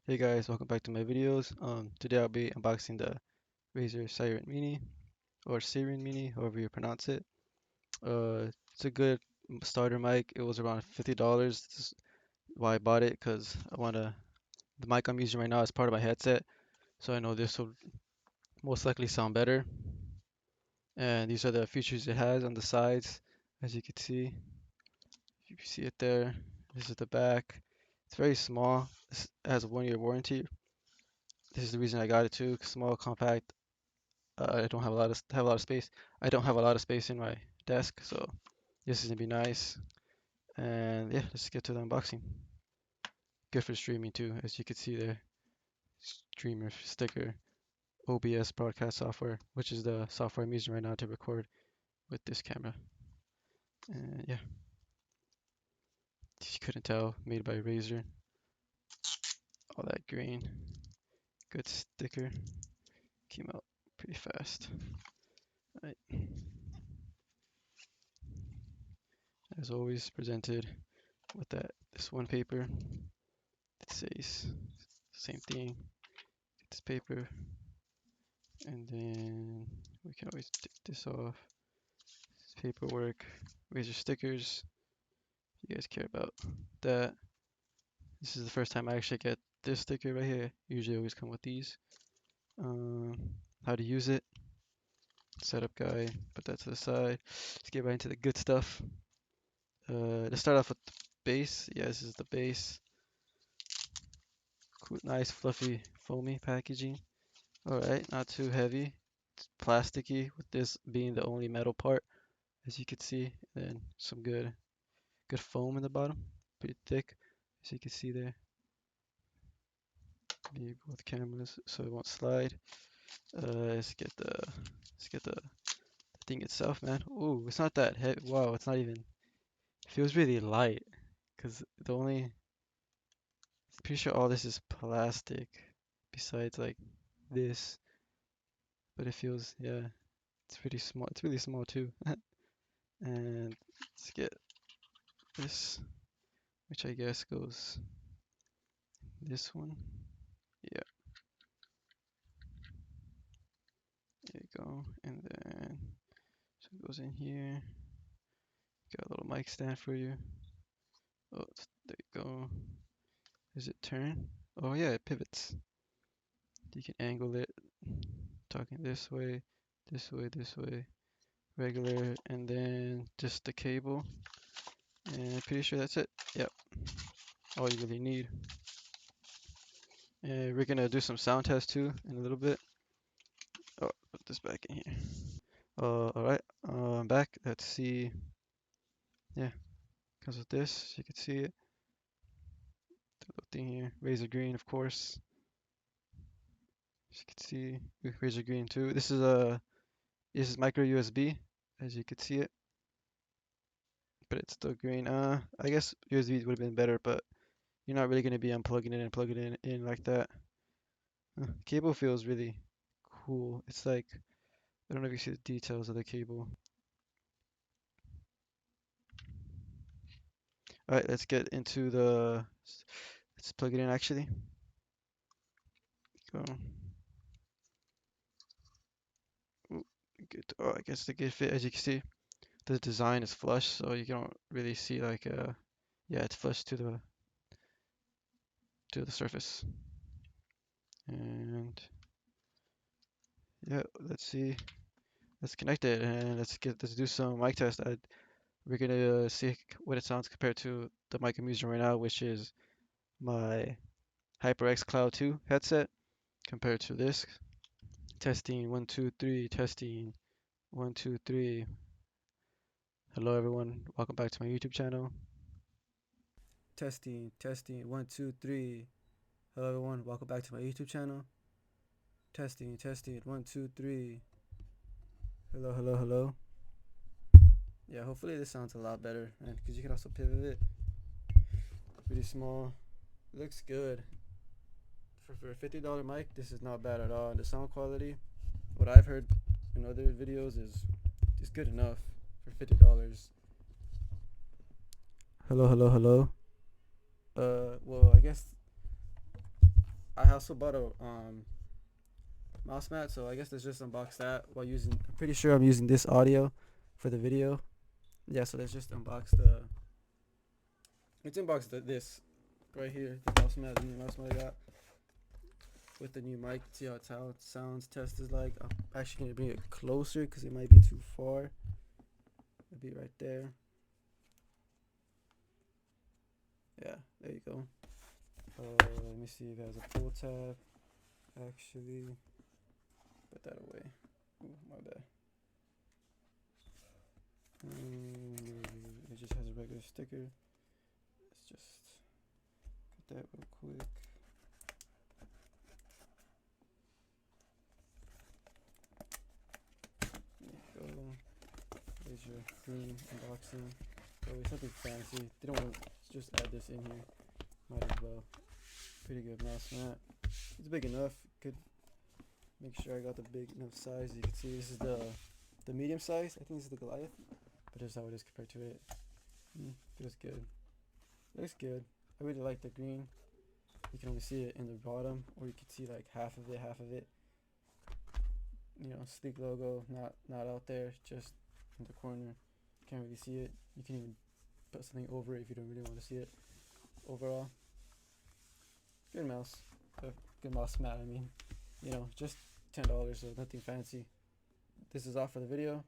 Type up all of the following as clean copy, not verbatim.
Hey guys, welcome back to my videos. Today I'll be unboxing the Razer Seiren Mini or Seiren Mini, however you pronounce it. It's a good starter mic. It was around $50. This is why I bought it because the mic I'm using right now is part of my headset, so I know this will most likely sound better. And these are the features it has on the sides, as you can see. You can see it there. This is the back. It's very small. It has a 1 year warranty. This is the reason I got it too. Small, compact. I don't have a lot of space. I don't have a lot of space in my desk, so this is gonna be nice. And yeah, let's get to the unboxing. Good for streaming too, as you can see there. Streamer sticker, OBS broadcast software, which is the software I'm using right now to record with this camera. And yeah, you couldn't tell, made by Razer. All that green, good sticker. Came out pretty fast. Right. As always, presented with this one paper. It says same thing. Get this paper, and then we can always take this off. This paperwork, razor stickers. If you guys care about that. This is the first time I actually get this sticker right here. Usually always come with these. Um, how to use it. Setup guide. Put that to the side. Let's get right into the good stuff. Let's start off with the base. Yeah, this is the base. Cool, nice, fluffy, foamy packaging. Alright, not too heavy. It's plasticky, with this being the only metal part, as you can see. And some good foam in the bottom. Pretty thick, as you can see there. Maybe both cameras, so it won't slide. Let's get the thing itself, man. Ooh, it's not that heavy. Wow, it's not even. It feels really light, cause the only. Pretty sure all this is plastic, besides like this. But it feels, yeah, it's pretty small. It's really small too. And let's get this, which I guess goes this one. Yeah, there you go. And then so it goes in here. Got a little mic stand for you. Oh, there you go. Does it turn? Oh yeah, it pivots. You can angle it, talking this way, this way, this way, regular, and then just the cable. And I'm pretty sure that's it. Yep, all you really need. And we're gonna do some sound tests too in a little bit. Oh, put this back in here. Alright, I'm back. Let's see. Yeah, comes with this. You can see it. The little thing here. Razor green, of course. As you can see, Razor green too. This is micro USB, as you can see it, but it's still green. I guess USB would have been better, but you're not really gonna be unplugging it and plugging it in like that. Cable feels really cool. It's like I don't know if you see the details of the cable. All right, let's get into let's plug it in actually. Go. Ooh, good. Oh, I guess the good fit, as you can see, the design is flush, so you don't really see like yeah, it's flush to the surface. And yeah, let's see. Let's connect it and let's do some mic test. We're gonna see what it sounds compared to the mic I'm using right now, which is my HyperX Cloud 2 headset compared to this. Testing 1 2 3, testing 1 2 3. Hello everyone, welcome back to my YouTube channel. Testing 1 2 3. Hello everyone, welcome back to my YouTube channel. Testing 1 2 3. Hello. Yeah, hopefully this sounds a lot better, and because you can also pivot it. Pretty small. Looks good. For a $50 mic, this is not bad at all. And the sound quality, what I've heard in other videos, is good enough for $50. Hello. Well, I guess I also bought a mouse mat, so I guess let's just unbox that while using. I'm pretty sure I'm using this audio for the video. Yeah, so let's just unbox the. Let's unbox this right here. The mouse mat, the new mouse mat I got with the new mic. See how it sounds. Test is like. I'm actually gonna bring it closer because it might be too far. It'll be right there. Yeah, there you go. Let me see if it has a pull tab. Actually, put that away. Ooh, my bad. It just has a regular sticker. Let's just put that real quick. There you go. There's your green unboxing. Oh, it's something fancy. They don't want to just add this in here. Might as well. Pretty good mouse mat. It's big enough. Could make sure I got the big enough size. You can see this is the medium size. I think this is the Goliath, but this is how it is compared to it. Feels good. Looks good. I really like the green. You can only see it in the bottom, or you can see like half of it. You know, sleek logo, not out there, just in the corner. Can't really see it. You can even put something over it if you don't really want to see it. Overall, good mouse. Good mouse mat. I mean, you know, just $10, so nothing fancy. This is all for the video.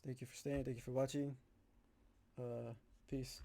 Thank you for staying. Thank you for watching. Peace.